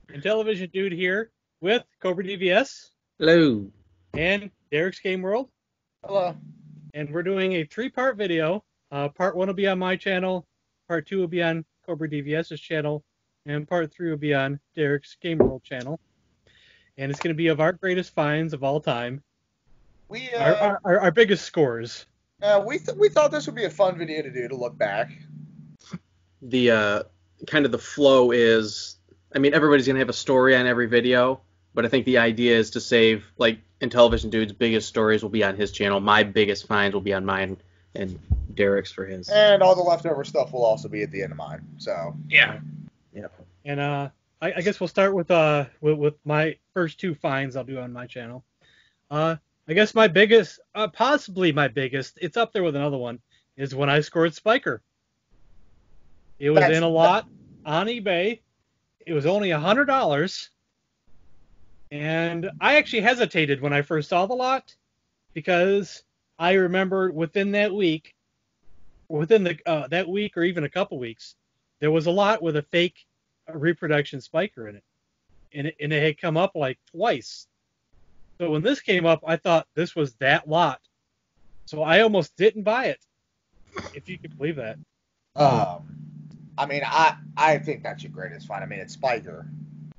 And Television Dude here with Cobradvs Hello. and DerrecksGameWorld. Hello. And we're doing a 3-part video. Part 1 will be on my channel, Part 2 will be on Cobradvs' channel, and Part 3 will be on Derrek's Game World channel. And it's going to be of our greatest finds of all time. We our biggest scores. we thought this would be a fun video to do, to look back. The kind of the flow is, I mean, everybody's gonna have a story on every video, but I think the idea is to save, like, in Television Dude's biggest stories will be on his channel. My biggest finds will be on mine, and Derrek's for his. And all the leftover stuff will also be at the end of mine. So Yeah. And I guess we'll start with my first 2 finds I'll do on my channel. I guess my biggest, possibly my biggest, it's up there with another one, is when I scored Spiker. It was in a lot on eBay. It was only $100. And I actually hesitated when I first saw the lot, because I remember within that week or even a couple weeks, there was a lot with a fake reproduction Spiker in it. And it had come up like twice. So when this came up, I thought this was that lot. So I almost didn't buy it, if you could believe that. I mean, I think that's your greatest find. I mean, it's Spiker.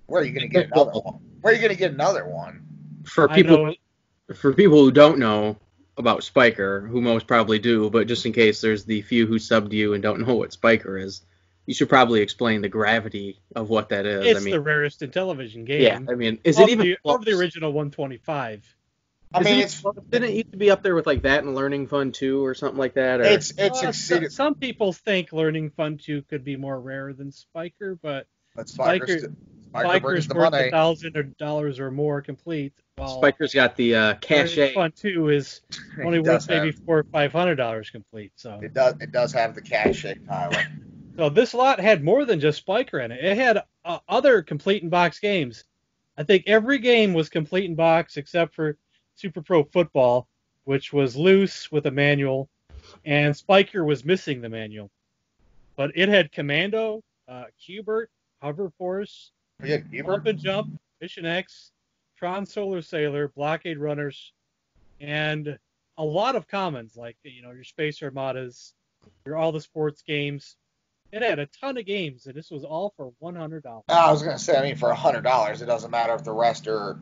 Where are you going to get another one? Where are you going to get another one? For people who don't know about Spiker, who most probably do, but just in case there's the few who subbed you and don't know what Spiker is, you should probably explain the gravity of what that is. It's the rarest in television game. Yeah, I mean, is it even of the original 125? I mean, didn't it used to be up there with like that and Learning Fun 2 or something like that? Or? It's exceeded. Some people think Learning Fun 2 could be more rare than Spiker, but Spiker's worth $1,000 or more complete. While Spiker's got the cachet. Learning Fun 2 is only worth maybe $400 or $500 complete. So it does have the cachet, Tyler. So this lot had more than just Spiker in it. It had other complete in box games. I think every game was complete in box except for Super Pro Football, which was loose with a manual, and Spiker was missing the manual. But it had Commando, Cubert, Hover Force, Bump and Jump, Mission X, Tron Solar Sailor, Blockade Runners, and a lot of commons like your Space Armadas, all the sports games. It had a ton of games, and this was all for $100. I was gonna say, I mean, for $100, it doesn't matter if the rest are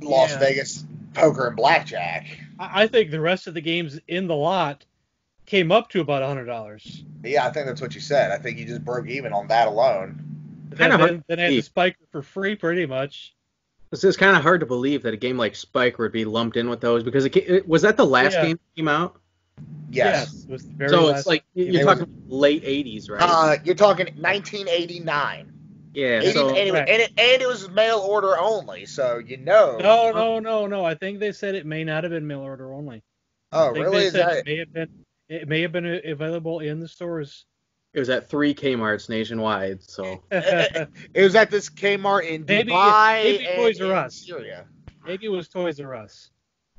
Las Vegas poker and blackjack. I think the rest of the games in the lot came up to about $100. Yeah, I think that's what you said. I think you just broke even on that alone. Then I had the Spiker for free, pretty much. It's kind of hard to believe that a game like Spiker would be lumped in with those, because was that the last game that came out? Yes. It was the very so last. It's like you're talking late 80s, right? You're talking 1989. Yeah. It was mail order only, so No. I think they said it may not have been mail order only. Oh, really? It may have been available in the stores. It was at 3 Kmart's nationwide, so. It was at this Kmart in Dubai. Maybe Toys R Us. Syria. Maybe it was Toys R Us.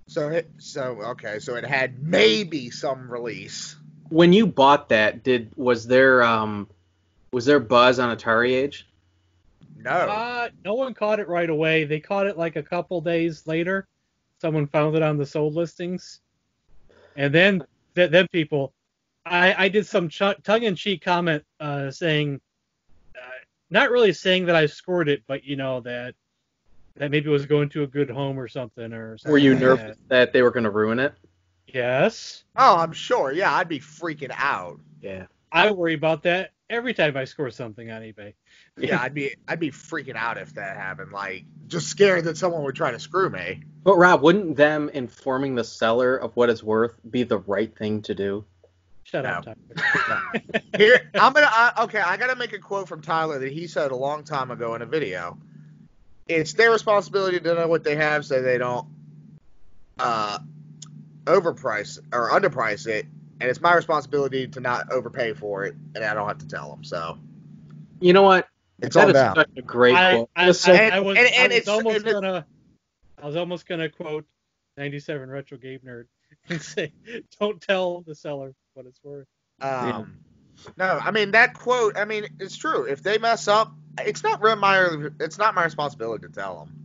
So it had maybe some release. When you bought that, was there buzz on Atari Age? No. No one caught it right away. They caught it like a couple days later. Someone found it on the sold listings, and then people. I did some tongue-in-cheek comment saying, not really saying that I scored it, but that maybe it was going to a good home or something. Were you nervous that they were going to ruin it? Yes. Oh, I'm sure. Yeah, I'd be freaking out. Yeah. I worry about that every time I score something on eBay. Yeah, I'd be freaking out if that happened. Like, just scared that someone would try to screw me. But Rob, wouldn't them informing the seller of what it's worth be the right thing to do? Shut up, Tyler. Here, I gotta make a quote from Tyler that he said a long time ago in a video. It's their responsibility to know what they have so they don't overprice or underprice it, and it's my responsibility to not overpay for it, and I don't have to tell them. So, you know what? It's all down. Such a great quote. I was almost gonna quote 97 Retro Game Nerd. and say, "Don't tell the seller what it's worth." No, I mean that quote. I mean, it's true. If they mess up, it's not my responsibility to tell them.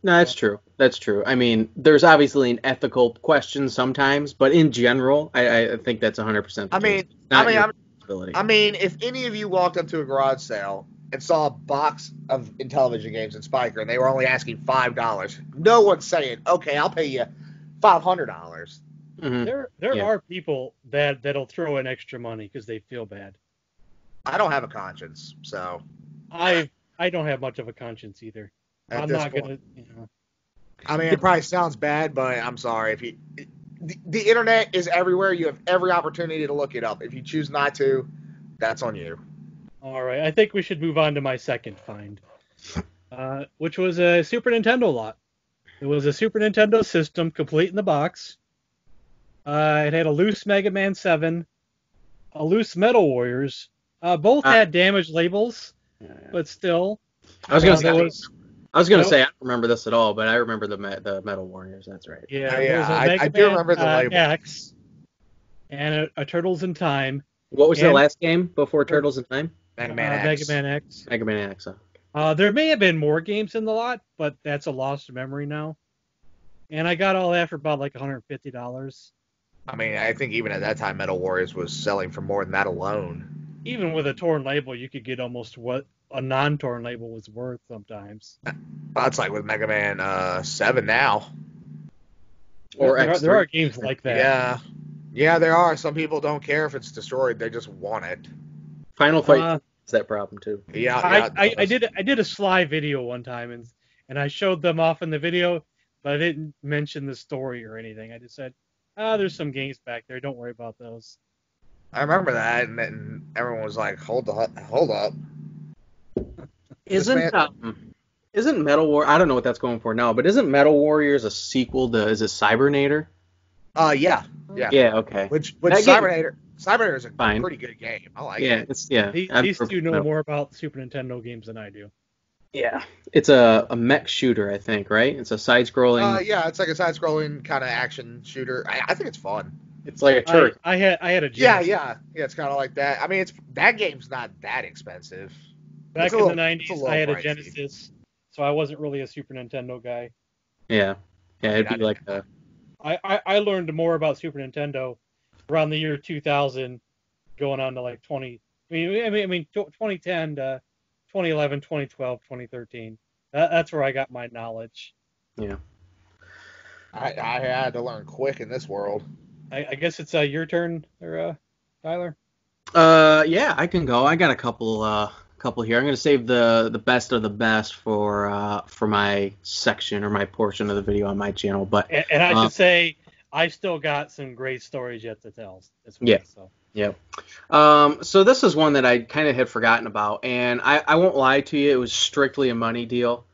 No, that's true. That's true. I mean, there's obviously an ethical question sometimes, but in general, I think that's 100% the case. It's not your responsibility. I mean, if any of you walked up to a garage sale and saw a box of Intellivision games in Spiker and they were only asking $5, no one's saying, "Okay, I'll pay you $500." Mm-hmm. There are people that'll throw in extra money because they feel bad. I don't have a conscience, so I don't have much of a conscience either. I'm not gonna. I mean, it probably sounds bad, but I'm sorry. If the internet is everywhere, you have every opportunity to look it up. If you choose not to, that's on you. All right, I think we should move on to my second find, which was a Super Nintendo lot. It was a Super Nintendo system, complete in the box. It had a loose Mega Man 7, a loose Metal Warriors. Both had damaged labels, but still. I was gonna say I don't remember this at all, but I remember the Metal Warriors. That's right. Yeah, I do remember the label. X and a Turtles in Time. What was the last game before Turtles in Time? Mega Man X. Mega Man X. There may have been more games in the lot, but that's a lost memory now. And I got all that for about like $150. I mean, I think even at that time, Metal Warriors was selling for more than that alone. Even with a torn label, you could get almost what a non-torn label was worth sometimes. That's like with Mega Man 7 now. Or there are games like that. Yeah, there are. Some people don't care if it's destroyed; they just want it. Final Fight has that problem too. Yeah, I did a Sly video one time, and I showed them off in the video, but I didn't mention the story or anything. I just said, there's some games back there. Don't worry about those. I remember that, and then everyone was like, "Hold up." Isn't Metal War? I don't know what that's going for now, but isn't Metal Warriors a sequel to? Is it Cybernator? Yeah. Yeah. Okay. Which Cybernator is a pretty good game. I like it. These two know more about Super Nintendo games than I do. Yeah. It's a mech shooter, I think, right? It's a side-scrolling. Yeah, it's like a side-scrolling kind of action shooter. I think it's fun. It's like a turret. I had a Genesis. Yeah. It's kind of like that. I mean, that game's not that expensive. Back in the 90s, I had a Genesis, so I wasn't really a Super Nintendo guy. Yeah, it'd be like a... I learned more about Super Nintendo around the year 2000, going on to like 2010 to 2011, 2012, 2013. That's where I got my knowledge. Yeah. I had to learn quick in this world. I guess it's your turn, or Tyler. Yeah, I can go. I got a couple here. I'm gonna save the best of the best for my section or my portion of the video on my channel. But and I should say I still got some great stories yet to tell as well. Yeah. So this is one that I kind of had forgotten about, and I won't lie to you, it was strictly a money deal.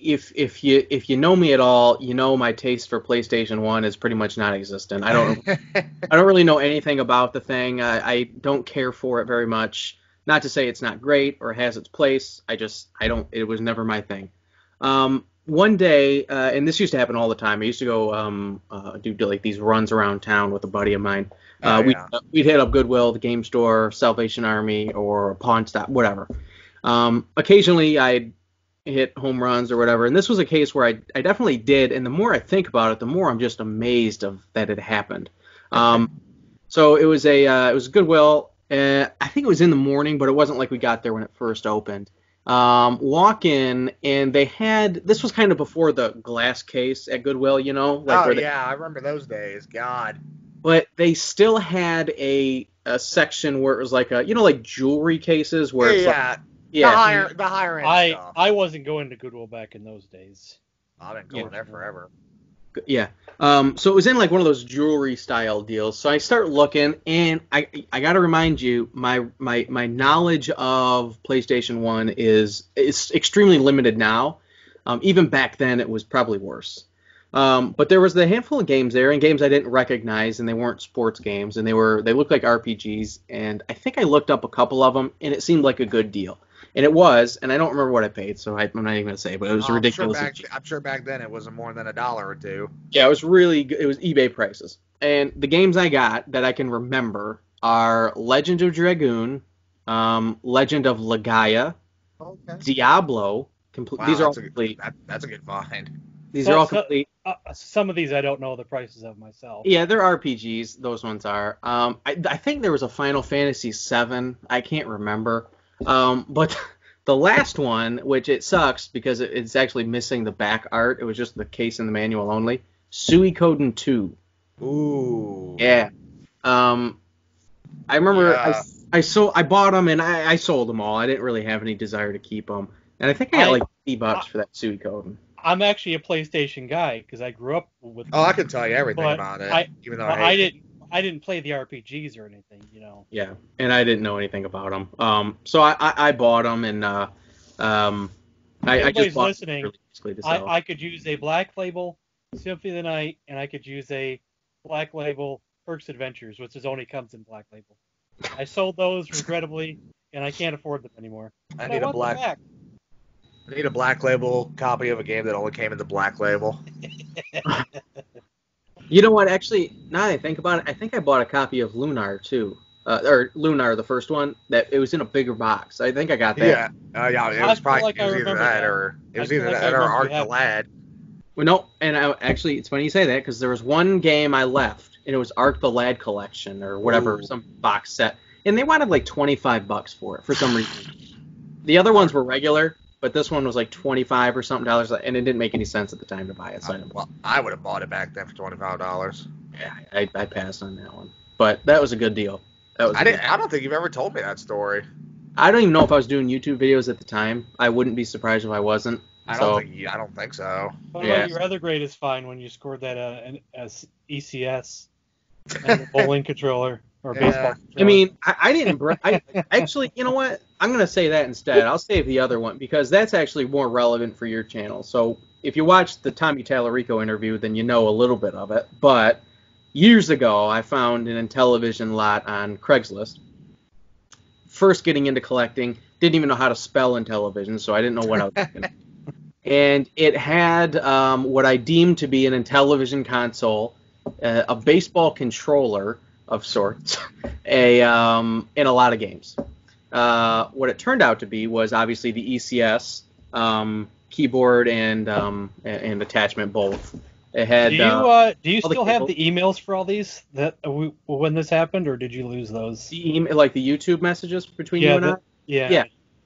If you know me at all, you know my taste for PlayStation 1 is pretty much non-existent. I don't really know anything about the thing. I don't care for it very much. Not to say it's not great or has its place. It was never my thing. One day, and this used to happen all the time. I used to go do like these runs around town with a buddy of mine. We'd hit up Goodwill, the game store, Salvation Army, or Pawn Stop, whatever. Occasionally, I'd hit home runs or whatever. And this was a case where I definitely did. And the more I think about it, the more I'm just amazed that it happened. So it was Goodwill. I think it was in the morning, but it wasn't like we got there when it first opened. Walk in, and this was kind of before the glass case at Goodwill, you know? I remember those days. God. But they still had a section where it was like like jewelry cases where it's like, the higher end stuff. I wasn't going to Goodwill back in those days. I've been going there forever. Yeah. So it was in like one of those jewelry style deals. So I start looking, and I got to remind you, my knowledge of PlayStation 1 is extremely limited now. Even back then, it was probably worse. But there was a handful of games there, and games I didn't recognize, and they weren't sports games, and they looked like RPGs. And I think I looked up a couple of them, and it seemed like a good deal. And it was, and I don't remember what I paid, so I'm not even gonna say, but it was ridiculous. I'm sure back then it wasn't more than $1 or $2. Yeah, it was really good. It was eBay prices. And the games I got that I can remember are Legend of Dragoon, Legend of Legaia, Okay. Diablo. Wow, These are all complete. That's a good find. These are all complete. Some of these I don't know the prices of myself. Yeah, they're RPGs. Those ones are. I think there was a Final Fantasy VII. I can't remember. But the last one, which it sucks because it's actually missing the back art. It was just the case and the manual only. Suikoden 2. Ooh. Yeah. I remember Yeah. I bought them and I sold them all. I didn't really have any desire to keep them. And I think I got like $50 for that Suikoden. I'm actually a PlayStation guy because I grew up with. Oh, I can tell you everything but about it, even though I didn't play the RPGs or anything, you know. Yeah, and I didn't know anything about them. So I bought them and I just bought listening. Really to sell. I could use a Black Label Symphony of the Night, and I could use a Black Label Perks Adventures, which only comes in Black Label. I sold those regrettably, and I can't afford them anymore. I need a Black Label copy of a game that only came in the Black Label. You know what? Actually, now that I think about it, I think I bought a copy of Lunar too, or Lunar, the first one. That it was in a bigger box. I think I got that. Yeah. It was probably like it was either that or Arc the Lad. Well, no, and actually, it's funny you say that because there was one game I left, and it was Arc the Lad Collection or whatever, some box set, and they wanted like $25 for it for some reason. The other ones were regular, but this one was like $25 or something, and it didn't make any sense at the time to buy it. So I would have bought it back then for $25. Yeah, I passed on that one, but that was a good deal. I don't think you've ever told me that story. I don't even know if I was doing YouTube videos at the time. I wouldn't be surprised if I wasn't. I don't think so. What about your other greatest find when you scored that as ECS and the bowling controller or baseball controller? I mean, I didn't. Actually, you know what? I'm going to say that instead. I'll save the other one because that's actually more relevant for your channel. So if you watched the Tommy Tallarico interview, then you know a little bit of it. But years ago, I found an Intellivision lot on Craigslist. First getting into collecting, didn't even know how to spell Intellivision, so I didn't know what I was doing. And it had what I deemed to be an Intellivision console, a baseball controller of sorts, and a lot of games. What it turned out to be was obviously the ECS keyboard and attachment both. It had. Do you still have the emails for all these when this happened, or did you lose those? The like the YouTube messages between you and I. Yeah.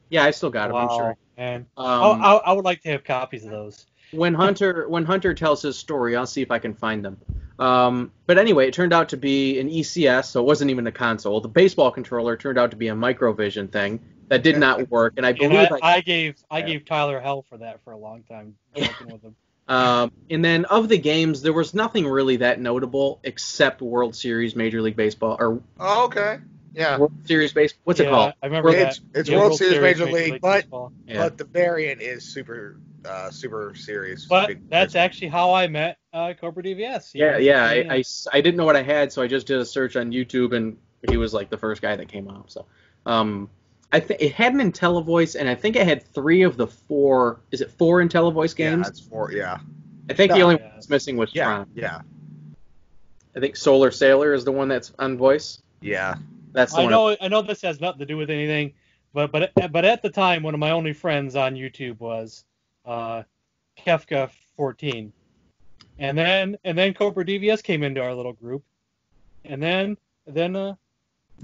Yeah, I still got them. I'm sure. And I would like to have copies of those. When Hunter tells his story, I'll see if I can find them. But anyway, it turned out to be an ECS, so it wasn't even a console. The baseball controller turned out to be a Microvision thing that did not work, and I believe I gave Tyler hell for that for a long time working with him. And then of the games, there was nothing really that notable except World Series Major League Baseball okay. Yeah. World Series Baseball. What's it called? I remember that. It's World Series Major League, but but the variant is Super Series. But that's actually how I met Cobradvs. Yeah. I didn't know what I had, so I just did a search on YouTube, and he was like the first guy that came up. So, it had an IntelliVoice, and I think it had 3 of the 4. Is it 4 IntelliVoice games? Yeah, it's 4. Yeah. I think the only one that's missing was Tron. Yeah. I think Solar Sailor is the one that's on voice. Yeah. That's the one. I know this has nothing to do with anything, but at the time, one of my only friends on YouTube was Kefka 14, and then Cobradvs came into our little group, and then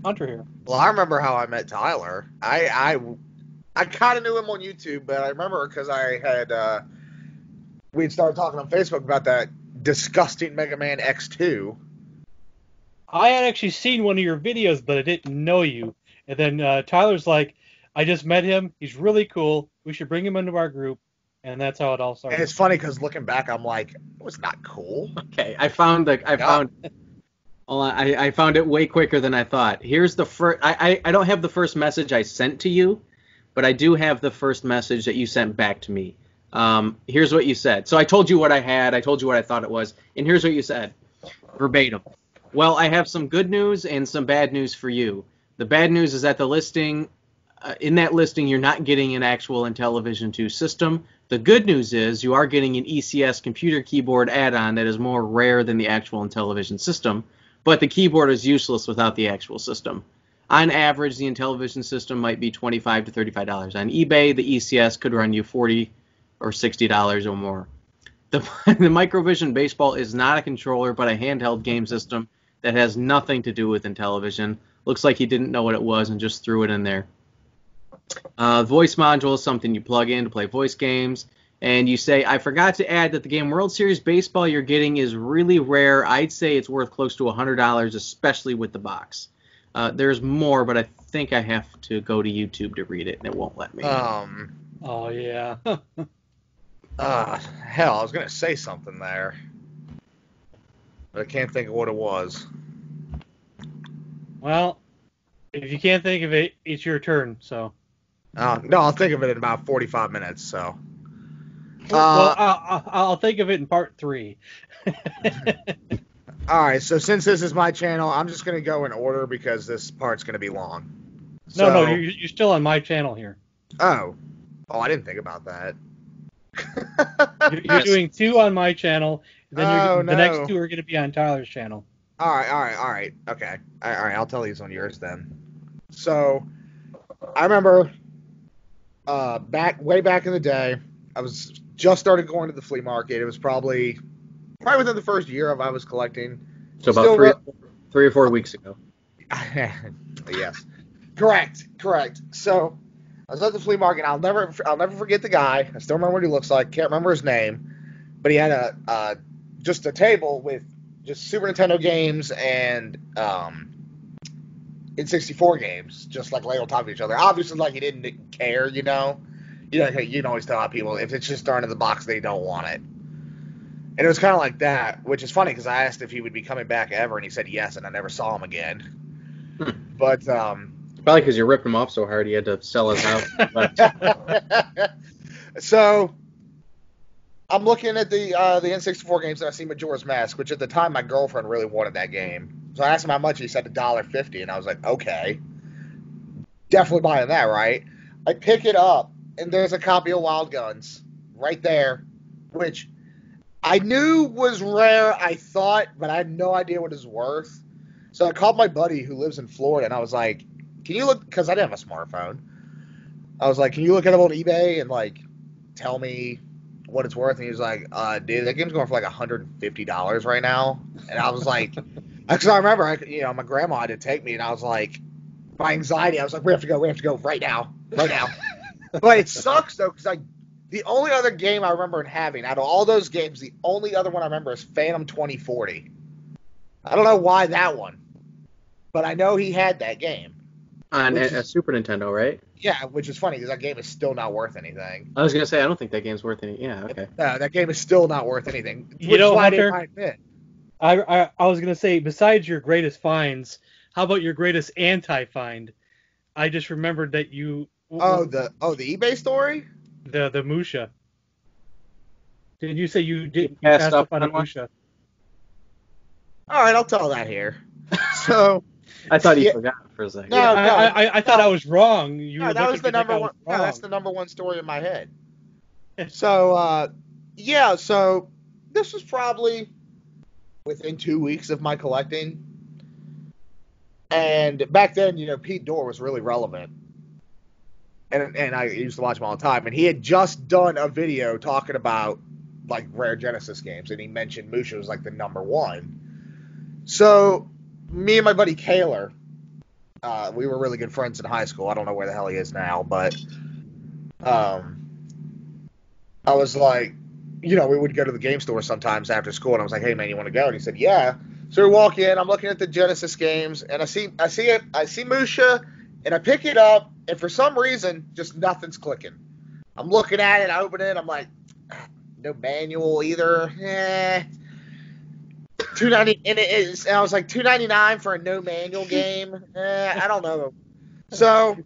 Hunter here. Well, I remember how I met Tyler. I kind of knew him on YouTube, but I remember because I had we'd started talking on Facebook about that disgusting Mega Man X2. I had actually seen one of your videos, but I didn't know you. And then Tyler's like, I just met him. He's really cool. We should bring him into our group. And that's how it all started. And it's funny because looking back, I'm like, it was not cool. Okay, I found it way quicker than I thought. Here's the first. I don't have the first message I sent to you, but I do have the first message that you sent back to me. Here's what you said. So I told you what I had. I told you what I thought it was. And here's what you said, verbatim. Well, I have some good news and some bad news for you. The bad news is that the listing in that listing, you're not getting an actual Intellivision 2 system. The good news is you are getting an ECS computer keyboard add-on that is more rare than the actual Intellivision system, but the keyboard is useless without the actual system. On average, the Intellivision system might be $25 to $35. On eBay, the ECS could run you $40 or $60 or more. The Microvision Baseball is not a controller, but a handheld game system that has nothing to do with Intellivision. Looks like he didn't know what it was and just threw it in there. Voice module is something you plug in to play voice games. And you say, I forgot to add that the game World Series Baseball you're getting is really rare. I'd say it's worth close to $100, especially with the box. There's more, but I think I have to go to YouTube to read it, and it won't let me. Oh, yeah. Hell, I was going to say something there, but I can't think of what it was. Well, if you can't think of it, it's your turn, so. No, I'll think of it in about 45 minutes, so. Well, I'll think of it in part 3. All right, so since this is my channel, I'm just going to go in order because this part's going to be long. No, you're still on my channel here. Oh, I didn't think about that. You're doing 2 on my channel, then the next no. 2 are going to be on Tyler's channel. All right. Okay. All right, I'll tell these on yours then. So, I remember way back in the day, I was just started going to the flea market. It was probably within the first year of I was collecting. So about three or 4 weeks ago. Yes. Correct. So, I was at the flea market. I'll never forget the guy. I still remember what he looks like. Can't remember his name, but he had just a table with just Super Nintendo games and N64 games, just like laid on top of each other. Obviously, like he didn't care, you know. You can always tell how people, if it's just thrown in the box, they don't want it. And it was kind of like that, which is funny because I asked if he would be coming back ever, and he said yes, and I never saw him again. But probably because you ripped him off so hard he had to sell his house. So I'm looking at the N64 games, and I see Majora's Mask, which at the time my girlfriend really wanted that game. So I asked him how much. He said $1.50, and I was like, okay, definitely buying that, right? I pick it up, and there's a copy of Wild Guns right there, which I knew was rare, I thought, but I had no idea what it was worth. So I called my buddy who lives in Florida, and I was like, can you look, because I didn't have a smartphone. I was like, can you look it up on eBay and, like, tell me what it's worth? And he was like, dude, that game's going for, like, $150 right now. And I was like, because I remember, my grandma had to take me, and I was like, my anxiety, I was like, we have to go right now. But it sucks, though, because the only other game I remember having, out of all those games, the only other one I remember is Phantom 2040. I don't know why that one, but I know he had that game. On a Super Nintendo, right? Yeah, which is funny because that game is still not worth anything. I was going to say, I don't think that game's worth any. Yeah, okay. No, that game is still not worth anything. You know, Hunter, I was going to say, besides your greatest finds, how about your greatest anti-find? I just remembered that you... the eBay story? The Musha. Did you say you passed up on a Musha? All right, I'll tell that here. So... I thought he forgot for a second. No, I thought I was wrong. That was the number one. No, that's the number one story in my head. So, so this was probably within 2 weeks of my collecting. And back then, Pete Dorr was really relevant. And I used to watch him all the time. And he had just done a video talking about, like, rare Genesis games. And he mentioned Musha was, like, the number one. So... me and my buddy Kaler, we were really good friends in high school. I don't know where the hell he is now, but I was like, we would go to the game store sometimes after school, and I was like, hey, man, you want to go? And he said, yeah. So we walk in, I'm looking at the Genesis games, and I see Musha, and I pick it up, and for some reason, just nothing's clicking. I'm looking at it, I open it, I'm like, no manual either. $2.90, and I was like $2.99 for a no manual game. I don't know. So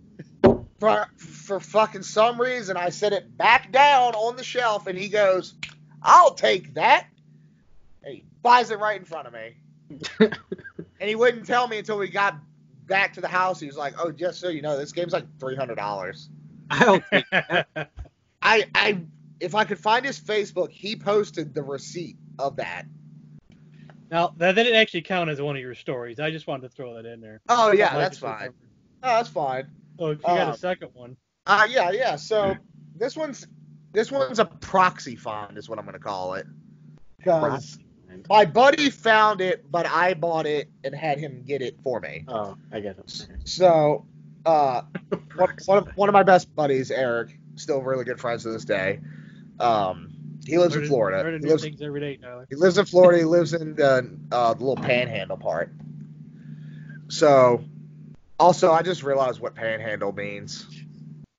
for fucking some reason, I set it back down on the shelf, and he goes, "I'll take that." And he buys it right in front of me, and he wouldn't tell me until we got back to the house. He was like, "Oh, just so you know, this game's like $300." I'll take that. I if I could find his Facebook, he posted the receipt of that. Now, that didn't actually count as one of your stories. I just wanted to throw that in there. Oh yeah, Mike that's just fine. remembered. Oh, that's fine. So if you got a second one. Yeah. So this one's a proxy find, is what I'm gonna call it, because my buddy found it, but I bought it and had him get it for me. Oh, I get it. So, one of my best buddies, Eric, still really good friends to this day. He lives in Florida. Learning new things every day, Tyler. He lives in Florida. He lives in the little Panhandle part. So, also, I just realized what Panhandle means.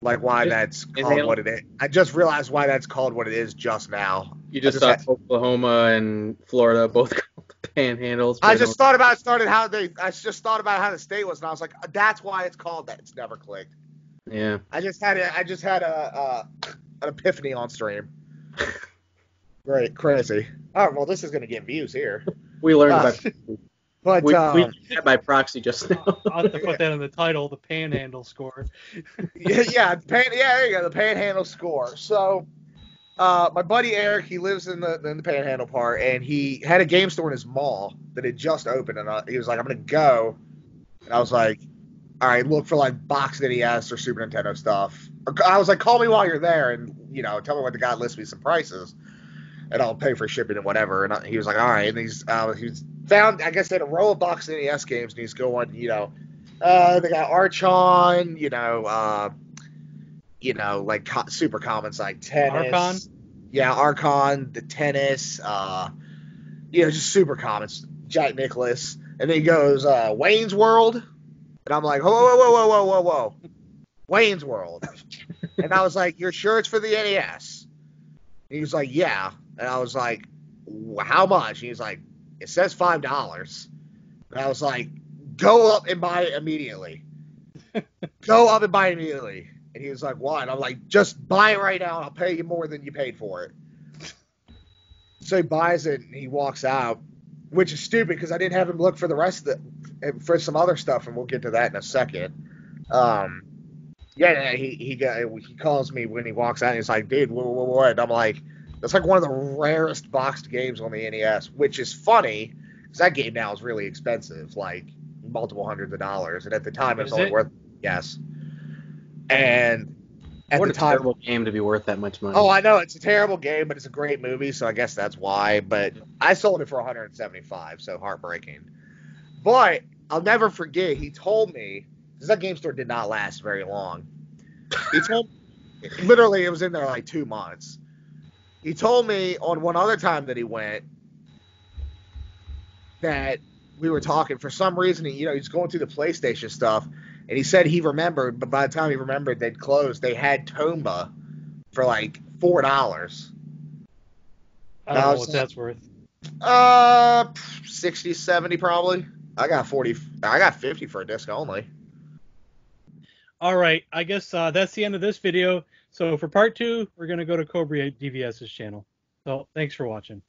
Like why that's called what it is. I just realized why that's called what it is just now. You just thought Oklahoma and Florida both called the Panhandles. I just thought about how the state was, and I was like, that's why it's called that. It's never clicked. Yeah. I just had an epiphany on stream. Great, crazy. All right, well, this is gonna get views here. We learned about. But we did that by proxy just now. I'll have to put that in the title, the Panhandle score. yeah, there you go, the Panhandle score. So, my buddy Eric, he lives in the Panhandle part, and he had a game store in his mall that had just opened, and he was like, "I'm gonna go," and I was like, "All right, look for like box NES or Super Nintendo stuff." I was like, "Call me while you're there, and tell me what the guy lists me some prices, and I'll pay for shipping and whatever." And he was like, "All right," and he's found, I guess, they had a row of box NES games, and he's going, they got Archon, like super commons like tennis. Archon? Yeah, Archon, the tennis, just super commons. Jack Nicklaus. And then he goes, Wayne's World. And I'm like, whoa. Wayne's World. And I was like, "You're sure it's for the NES?" And he was like, "Yeah." And I was like, "How much?" And he's like, "It says $5. And I was like, "Go up and buy it immediately." Go up and buy it immediately. And he was like, "Why?" And I'm like, "Just buy it right now, and I'll pay you more than you paid for it." So he buys it, and he walks out, which is stupid because I didn't have him look for the rest of for some other stuff, and we'll get to that in a second. He calls me when he walks out, and he's like, "Dude, what?" And I'm like, "That's like one of the rarest boxed games on the NES," which is funny because that game now is really expensive, like multiple hundreds of dollars, and at the time it was only worth And at what the a time, terrible game to be worth that much money. Oh, I know it's a terrible game, but it's a great movie, so I guess that's why. But I sold it for $175, so heartbreaking. But I'll never forget. He told me, because that game store did not last very long. He told literally it was in there like 2 months. He told me on one other time that he went that we were talking for some reason. He's going through the PlayStation stuff, and he said he remembered, but by the time he remembered they'd closed, they had Tomba for like $4. I don't know what that's worth. 60, 70 probably. I got 50 for a disc only. All right, I guess that's the end of this video. So for part 2, we're going to go to Cobradvs' channel. So thanks for watching.